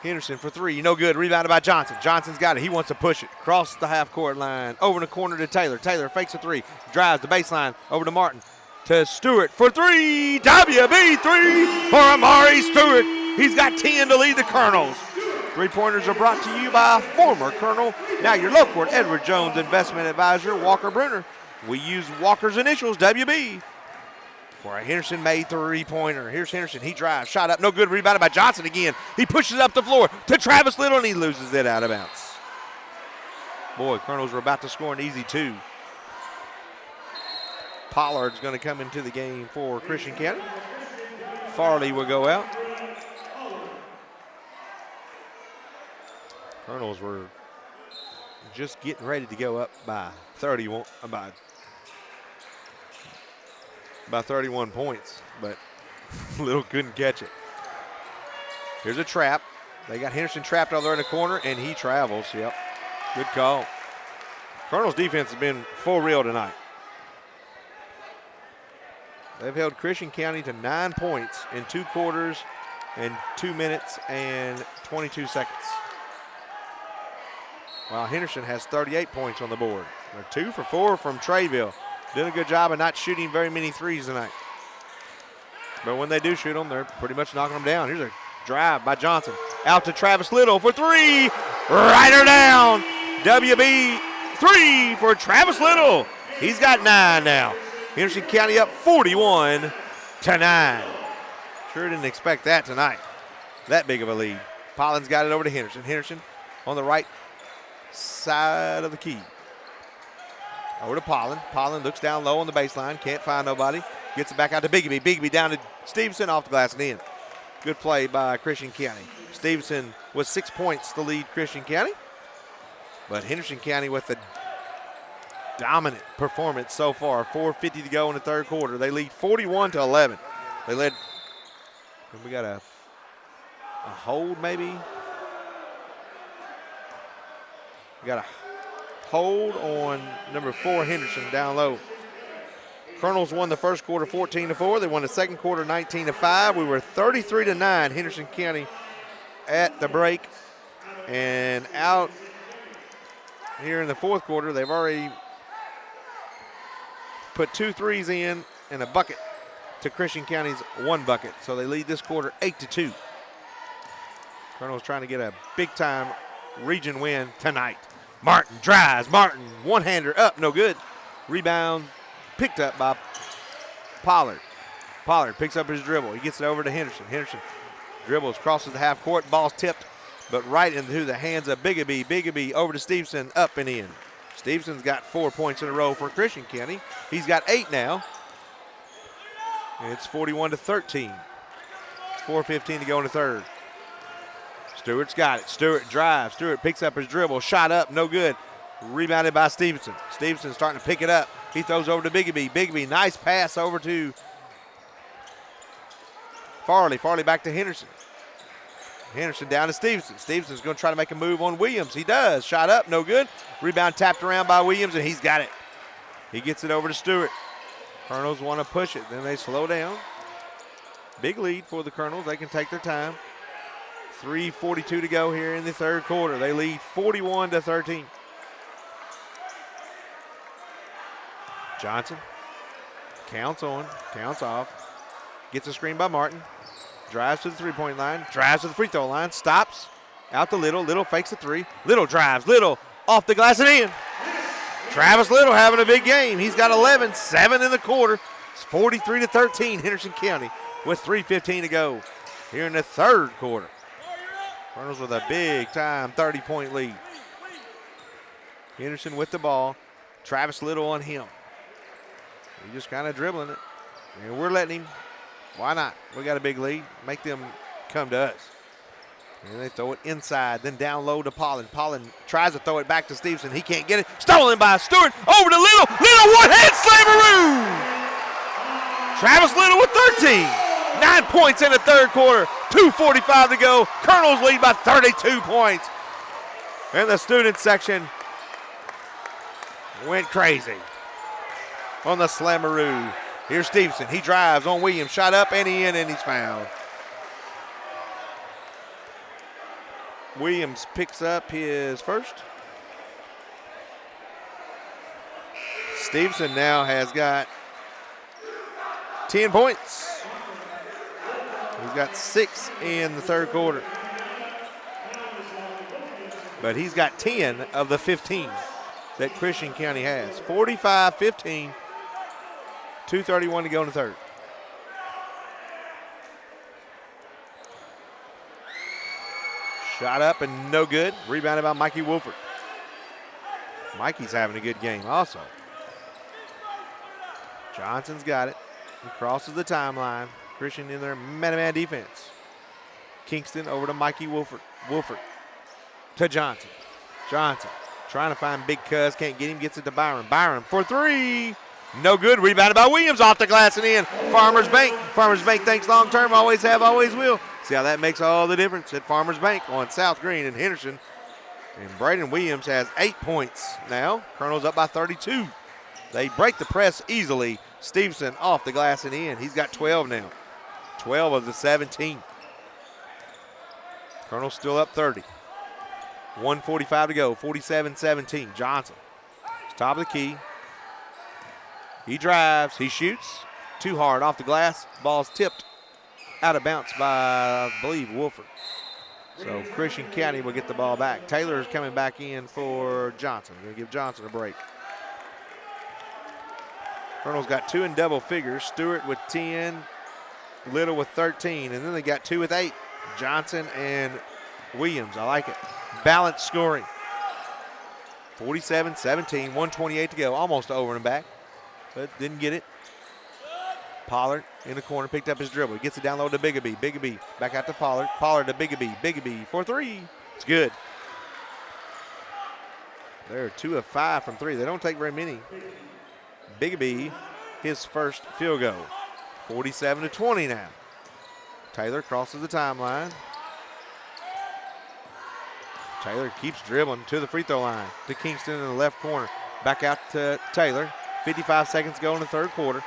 Henderson for three. No good. Rebounded by Johnson. Johnson's got it. He wants to push it. Cross the half-court line. Over in the corner to Taylor. Taylor fakes a three. Drives the baseline. Over to Martin. To Stewart for three. WB three for Amari Stewart. He's got 10 to lead the Colonels. Three-pointers are brought to you by former Colonel, now your local Edward Jones investment advisor, Walker Bruner. We use Walker's initials, WB, for a Henderson-made three-pointer. Here's Henderson. He drives. Shot up. No good. Rebounded by Johnson again. He pushes up the floor to Travis Little, and he loses it out of bounds. Boy, Colonels were about to score an easy two. Pollard's going to come into the game for Christian County. Farley will go out. Colonels were just getting ready to go up by 31, by 31 points, but Little couldn't catch it. Here's a trap. They got Henderson trapped over there in the corner, and he travels. Yep, good call. Colonel's defense has been for real tonight. They've held Christian County to 9 points in 2 quarters and 2 minutes and 22 seconds. While Henderson has 38 points on the board. They're 2 for 4 from Treyville. Doing a good job of not shooting very many threes tonight. But when they do shoot them, they're pretty much knocking them down. Here's a drive by Johnson. Out to Travis Little for 3. Right her down. WB 3 for Travis Little. He's got 9 now. Henderson County up 41-9. Sure didn't expect that tonight. That big of a lead. Pollen's got it over to Henderson. Henderson on the right side of the key. Over to Pollen. Pollen looks down low on the baseline. Can't find nobody. Gets it back out to Bigby. Bigby down to Stevenson off the glass and in. Good play by Christian County. Stevenson with 6 points to lead Christian County. But Henderson County with the dominant performance so far. 4:50 to go in the third quarter. They lead 41-11. They led. We got a hold maybe. We got a hold on number 4 Henderson down low. Colonels won the first quarter 14-4. They won the second quarter 19-5. We were 33-9 Henderson County at the break. And out here in the fourth quarter, they've already put 2 threes in and a bucket to Christian County's 1 bucket. So they lead this quarter 8-2. Colonels trying to get a big-time region win tonight. Martin drives. Martin, one-hander up, no good. Rebound picked up by Pollard. Pollard picks up his dribble. He gets it over to Henderson. Henderson dribbles, crosses the half court. Ball's tipped, but right into the hands of Bigby. Bigby over to Stevenson, up and in. Stevenson's got 4 points in a row for Christian County. He's got 8 now. It's 41-13. 4:15 to go in the third. Stewart's got it. Stewart drives. Stewart picks up his dribble. Shot up, no good. Rebounded by Stevenson. Stevenson starting to pick it up. He throws over to Bigby. Bigby, nice pass over to Farley. Farley back to Henderson. Henderson down to Stevenson. Stevenson's going to try to make a move on Williams. He does. Shot up, no good. Rebound tapped around by Williams, and he's got it. He gets it over to Stewart. Colonels want to push it. Then they slow down. Big lead for the Colonels. They can take their time. 3:42 to go here in the third quarter. They lead 41-13. Johnson counts on, counts off. Gets a screen by Martin. Drives to the three-point line. Drives to the free throw line. Stops. Out to Little. Little fakes a 3. Little drives. Little off the glass and in. Travis Little having a big game. He's got 11, 7 in the quarter. It's 43-13 Henderson County with 3:15 to go here in the third quarter. Colonels with a big-time 30-point lead. Henderson with the ball. Travis Little on him. He's just kind of dribbling it. And we're letting him. Why not? We got a big lead. Make them come to us. And they throw it inside, then down low to Pollen. Pollen tries to throw it back to Stevenson. He can't get it. Stolen by Stewart. Over to Little. Little one-hand slammeroo. Travis Little with 13. 9 points in the third quarter. 2:45 to go. Colonels lead by 32 points. And the student section went crazy on the slammeroo. Here's Stevenson. He drives on Williams. Shot up and in, and he's fouled. Williams picks up his first. Stevenson now has got 10 points. He's got 6 in the third quarter. But he's got 10 of the 15 that Christian County has. 45-15, 2:31 to go in the third. Shot up and no good. Rebounded by Mikey Wolford. Mikey's having a good game also. Johnson's got it. He crosses the timeline. Christian in their man-to-man defense. Kingston over to Mikey Wolford. Wolford to Johnson. Johnson trying to find Big Cuz. Can't get him. Gets it to Byron. Byron for 3. No good. Rebounded by Williams off the glass and in. Farmers Bank. Farmers Bank thinks long term. Always have, always will. See how that makes all the difference at Farmers Bank on South Green and Henderson. And Braden Williams has 8 points now. Colonels up by 32. They break the press easily Stevenson off the glass and in. He's got 12 now. 12 of the 17. Colonel's still up 30. 1:45 to go, 47-17. Johnson, top of the key. He drives, he shoots. Too hard off the glass. Ball's tipped out of bounds by, I believe, Wolford. So Christian County will get the ball back. Taylor is coming back in for Johnson. Going to give Johnson a break. Colonel's got 2 in double figures. Stewart with 10, Little with 13, and then they got 2 with 8. Johnson and Williams. I like it. Balanced scoring. 47-17, 1:28 to go. Almost over and back, but didn't get it. Pollard in the corner, picked up his dribble. He gets it down low to Bigabee. Bigabee back out to Pollard. Pollard to Bigabee. Bigabee for 3. It's good. They're 2 of 5 from 3. They don't take very many. Bigabee, his first field goal. 47-20 now. Taylor crosses the timeline. Taylor keeps dribbling to the free throw line to Kingston in the left corner. Back out to Taylor. 55 seconds to go in the third quarter.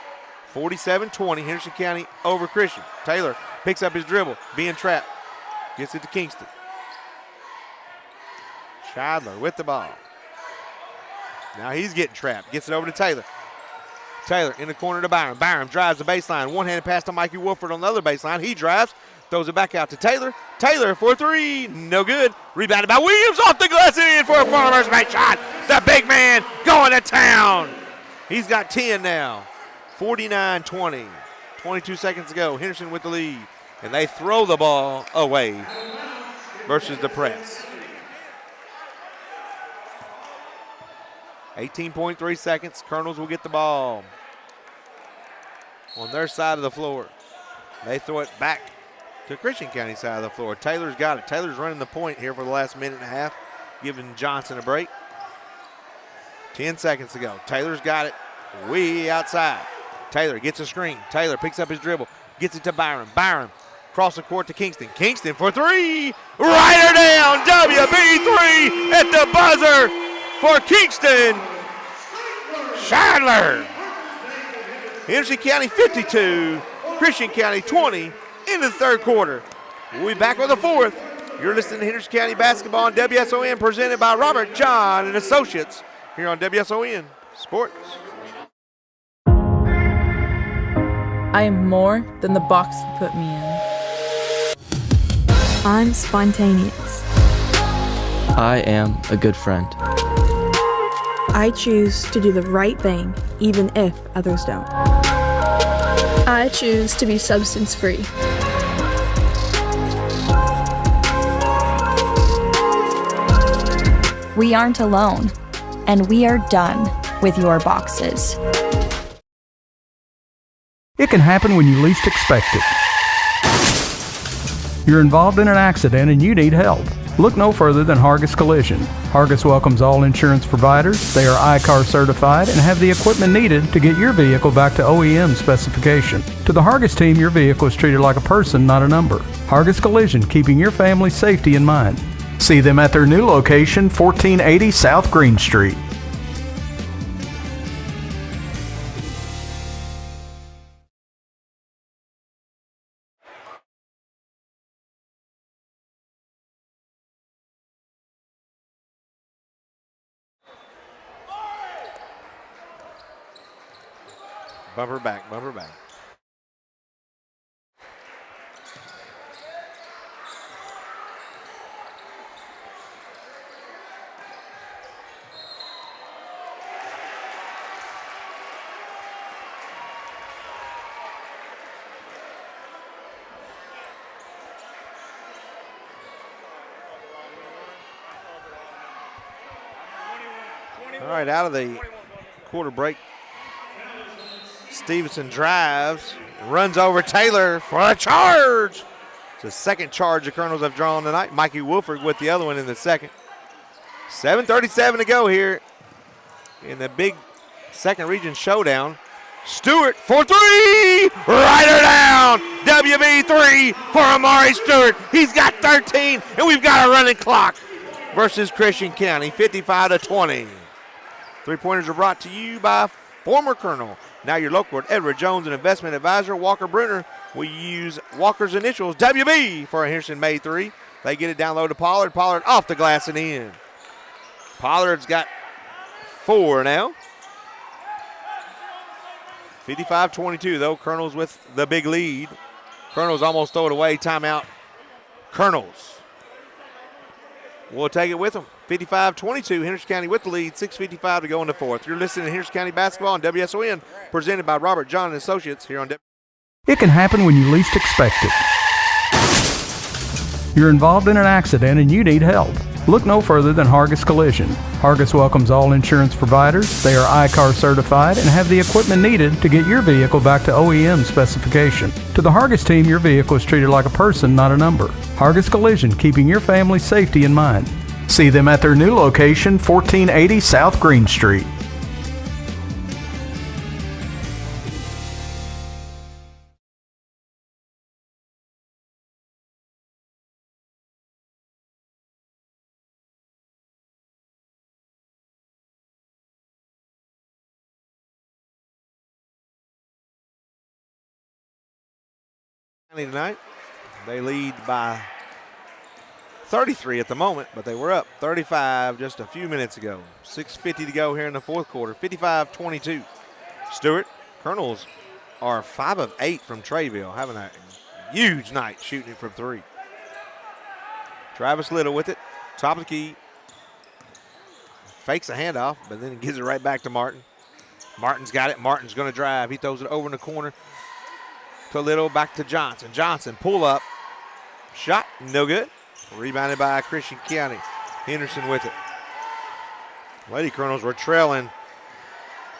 47-20, Henderson County over Christian. Taylor picks up his dribble, being trapped. Gets it to Kingston. Scheidler with the ball. Now he's getting trapped. Gets it over to Taylor. Taylor in the corner to Byram. Byram drives the baseline. One-handed pass to Mikey Wolford on the other baseline. He drives, throws it back out to Taylor. Taylor for 3, no good. Rebounded by Williams off the glass and in for a Farmers bank shot. The big man going to town. He's got 10 now. 49-20. 22 seconds to go. Henderson with the lead. And they throw the ball away versus the press. 18.3 seconds. Colonels will get the ball on their side of the floor. They throw it back to Christian County side of the floor. Taylor's got it. Taylor's running the point here for the last minute and a half, giving Johnson a break. 10 seconds to go. Taylor's got it way outside. Taylor gets a screen. Taylor picks up his dribble, gets it to Byron. Byron cross the court to Kingston. Kingston for 3. Right her down. WB3 at the buzzer for Kingston. Scheidler. Henderson County 52, Christian County 20 in the third quarter. We'll be back with the fourth. You're listening to Henderson County Basketball on WSON, presented by Robert John and Associates here on WSON Sports. I am more than the box you put me in. I'm spontaneous. I am a good friend. I choose to do the right thing, even if others don't. I choose to be substance free. We aren't alone, and we are done with your boxes. It can happen when you least expect it. You're involved in an accident and you need help. Look no further than Hargis Collision. Hargis welcomes all insurance providers. They are ICAR certified and have the equipment needed to get your vehicle back to OEM specification. To the Hargis team, your vehicle is treated like a person, not a number. Hargis Collision, keeping your family's safety in mind. See them at their new location, 1480 South Green Street. Bumper back, bumper back. All right, out of the quarter break. Stevenson drives, runs over Taylor for a charge. It's the second charge the Colonels have drawn tonight. Mikey Wolford with the other one in the second. 7:37 to go here in the big second region showdown. Stewart for 3, right her down. WB3 for Amari Stewart. He's got 13, and we've got a running clock versus Christian County, 55-20. Three-pointers are brought to you by former Colonel Now your local at Edward Jones, an investment advisor. Walker Bruner will use Walker's initials, WB, for a Henderson made three. They get it down low to Pollard. Pollard off the glass and in. Pollard's got 4 now. 55-22, though. Colonels with the big lead. Colonels almost throw it away. Timeout. Colonels will take it with them. 55-22, Henderson County with the lead. 6:55 to go in the fourth. You're listening to Henderson County basketball on WSON, presented by Robert John and Associates here on It can happen when you least expect it. You're involved in an accident and you need help. Look no further than Hargis Collision. Hargis welcomes all insurance providers. They are ICAR certified and have the equipment needed to get your vehicle back to OEM specification. To the Hargis team, your vehicle is treated like a person, not a number. Hargis Collision, keeping your family's safety in mind. See them at their new location, 1480 South Green Street. Tonight, they lead by 33 at the moment, but they were up 35 just a few minutes ago. 6:50 to go here in the fourth quarter. 55-22. Stewart, Colonels are 5 of 8 from Trayville, having a huge night shooting it from 3. Travis Little with it, top of the key. Fakes a handoff, but then he gives it right back to Martin. Martin's got it. Martin's going to drive. He throws it over in the corner to Little, back to Johnson. Johnson, pull up. Shot, no good. Rebounded by Christian County. Henderson with it. Lady Colonels were trailing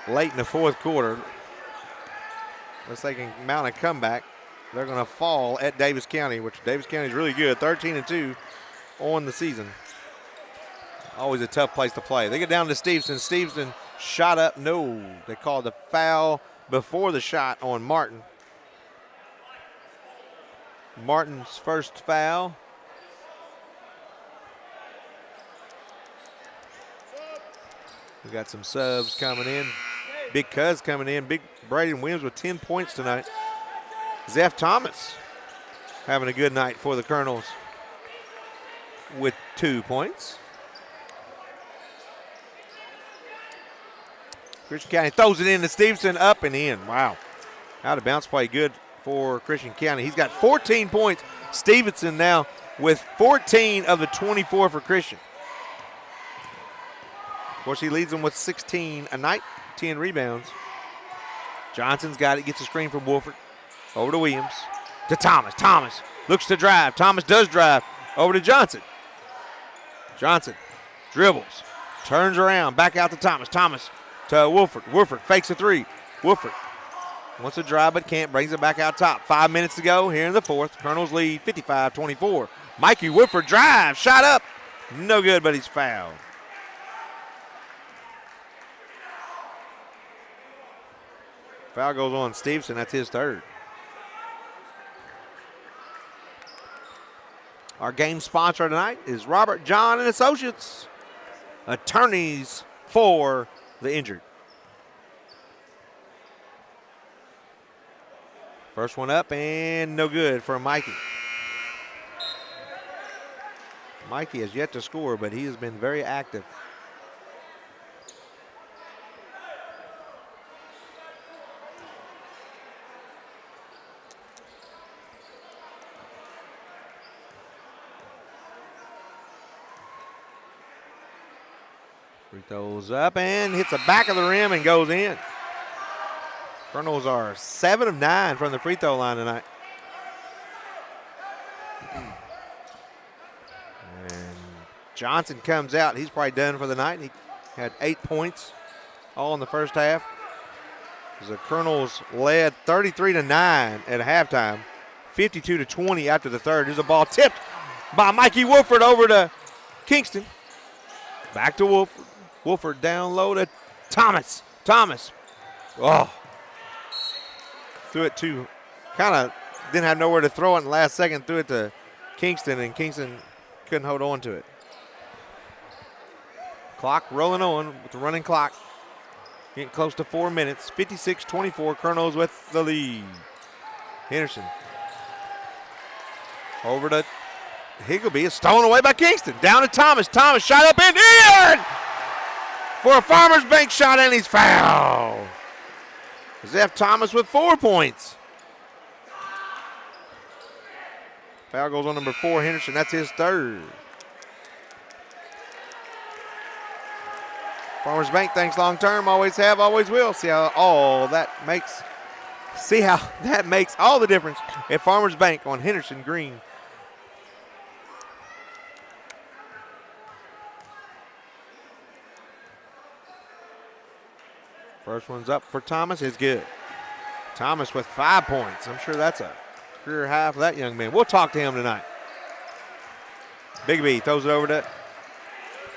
late in the fourth quarter. Unless they can mount a comeback, they're going to fall at Davis County, which Davis County is really good. 13-2 on the season. Always a tough place to play. They get down to Stevenson. Stevenson shot up. No. They called the foul before the shot on Martin. Martin's first foul. We got some subs coming in. Big Cuz coming in. Big Braden Williams with 10 points tonight. Zeph Thomas having a good night for the Colonels with 2 points. Christian County throws it in to Stevenson, up and in. Wow. Out of bounce play, good for Christian County. He's got 14 points. Stevenson now with 14 of the 24 for Christian. Of course, he leads them with 16 a night, 10 rebounds. Johnson's got it, gets a screen from Wolford. Over to Williams, to Thomas. Thomas looks to drive. Thomas does drive. Over to Johnson. Johnson dribbles, turns around, back out to Thomas. Thomas to Wolford. Wolford fakes a three. Wolford wants to drive but can't, brings it back out top. 5 minutes to go here in the fourth. Colonels lead 55-24. Mikey Wolford drives, shot up. No good, but he's fouled. Foul goes on Stevenson, that's his third. Our game sponsor tonight is Robert John and Associates, attorneys for the injured. First one up and no good for Mikey. Mikey has yet to score, but he has been very active. Free throws up and hits the back of the rim and goes in. Colonels are 7 of 9 from the free throw line tonight. And Johnson comes out. He's probably done for the night. He had 8 points all in the first half. The Colonels led 33-9 at halftime, 52-20 after the third. There's a ball tipped by Mikey Wolford over to Kingston. Back to Wolford. Wolford down low to Thomas. Thomas. Oh. Threw it to, kind of didn't have nowhere to throw it in the last second. Threw it to Kingston, and Kingston couldn't hold on to it. Clock rolling on with the running clock. Getting close to 4 minutes. 56-24. Colonels with the lead. Henderson. Over to Higgleby. Is stolen away by Kingston. Down to Thomas. Thomas shot up and in! For a Farmers Bank shot, and he's fouled. Zeph Thomas with 4 points. Foul goes on number 4, Henderson. That's his third. Farmers Bank thinks long term, always have, always will. See how that makes all the difference at Farmers Bank on Henderson Green. First one's up for Thomas is good. Thomas with 5 points. I'm sure that's a career high for that young man. We'll talk to him tonight. Bigby throws it over to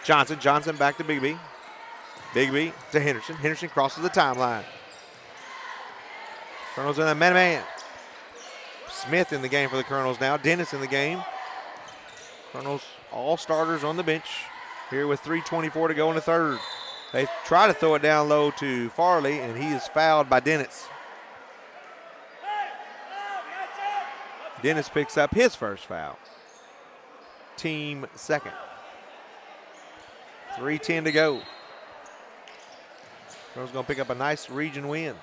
Johnson. Johnson back to Bigby. Bigby to Henderson. Henderson crosses the timeline. Colonels in a man-to-man. Smith in the game for the Colonels now. Dennis in the game. Colonels all starters on the bench here with 3:24 to go in the third. They try to throw it down low to Farley, and he is fouled by Dennis. Dennis picks up his first foul. Team second. 3:10 to go. Colonel's going to pick up a nice region win.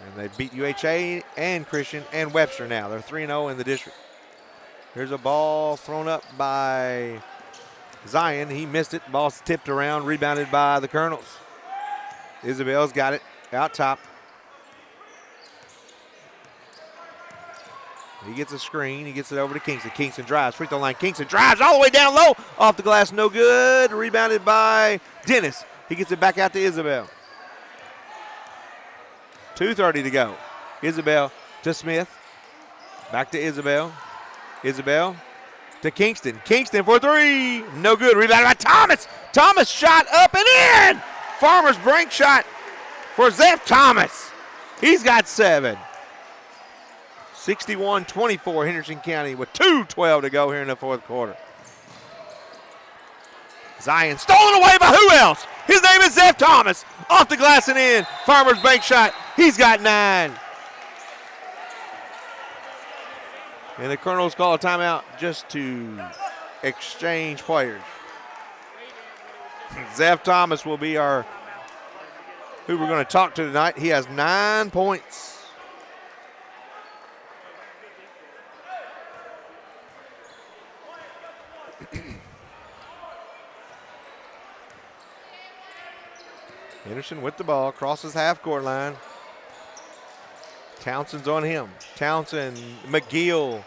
And they beat UHA and Christian and Webster now. They're 3-0 in the district. Here's a ball thrown up by Zion. He missed it. Ball's tipped around, rebounded by the Colonels. Isabel's got it out top. He gets a screen. He gets it over to Kingston. Kingston drives. Free throw line. Kingston drives all the way down low. Off the glass. No good. Rebounded by Dennis. He gets it back out to Isabel. 2:30 to go. Isabel to Smith. Back to Isabel. Isabel to Kingston. Kingston for three. No good. Rebounded by Thomas. Thomas shot up and in. Farmers Bank shot for Zeph Thomas. He's got 7. 61-24 Henderson County with 2:12 to go here in the fourth quarter. Zion stolen away by who else? His name is Zeph Thomas. Off the glass and in. Farmers Bank shot. He's got 9. And the Colonels call a timeout just to exchange players. Zeph Thomas will be who we're going to talk to tonight. He has 9 points. Henderson with the ball, crosses half-court line. Townsend's on him. Townsend, McGill.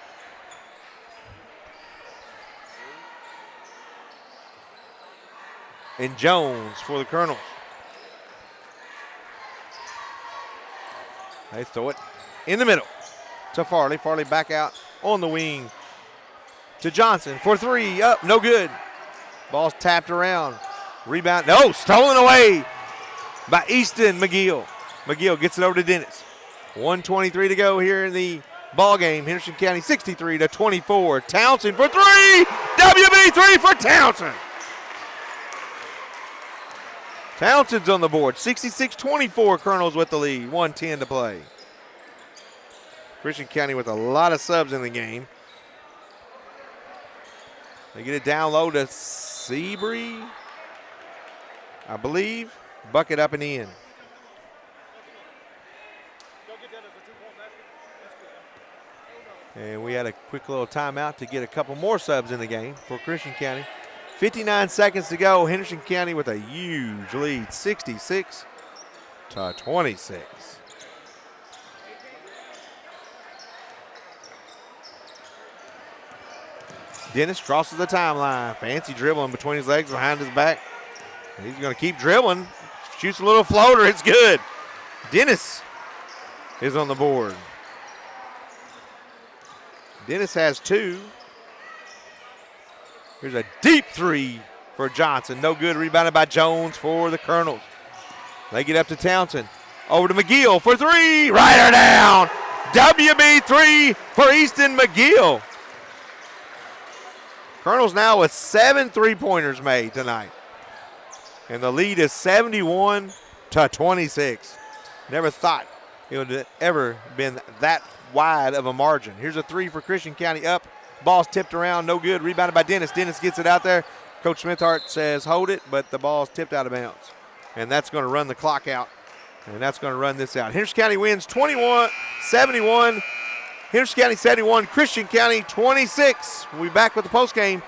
And Jones for the Colonels. They throw it in the middle to Farley. Farley back out on the wing to Johnson for 3. Up, no good. Ball's tapped around. Rebound, no, stolen away by Easton McGill. McGill gets it over to Dennis. 1:23 to go here in the ball game. Henderson County 63-24. Townsend for 3. WB 3 for Townsend. Townsend's on the board. 66-24. Colonels with the lead. 1:10 to play. Christian County with a lot of subs in the game. They get it down low to Seabury, I believe. Bucket up and in. And we had a quick little timeout to get a couple more subs in the game for Christian County. 59 seconds to go. Henderson County with a huge lead, 66-26. Dennis crosses the timeline. Fancy dribbling between his legs, behind his back. He's going to keep dribbling. Shoots a little floater. It's good. Dennis is on the board. Dennis has 2. Here's a deep 3 for Johnson. No good. Rebounded by Jones for the Colonels. They get up to Townsend. Over to McGill for 3. Right her down. WB 3 for Easton McGill. Colonels now with 7 3-pointers made tonight. And the lead is 71-26. Never thought it would have ever been that wide of a margin. Here's a three for Christian County up. Ball's tipped around, no good. Rebounded by Dennis. Dennis gets it out there. Coach Smithhart says hold it, but the ball's tipped out of bounds. And that's going to run the clock out. And that's going to run this out. Henderson County wins 21-71. Henderson County 71, Christian County 26. We'll be back with the postgame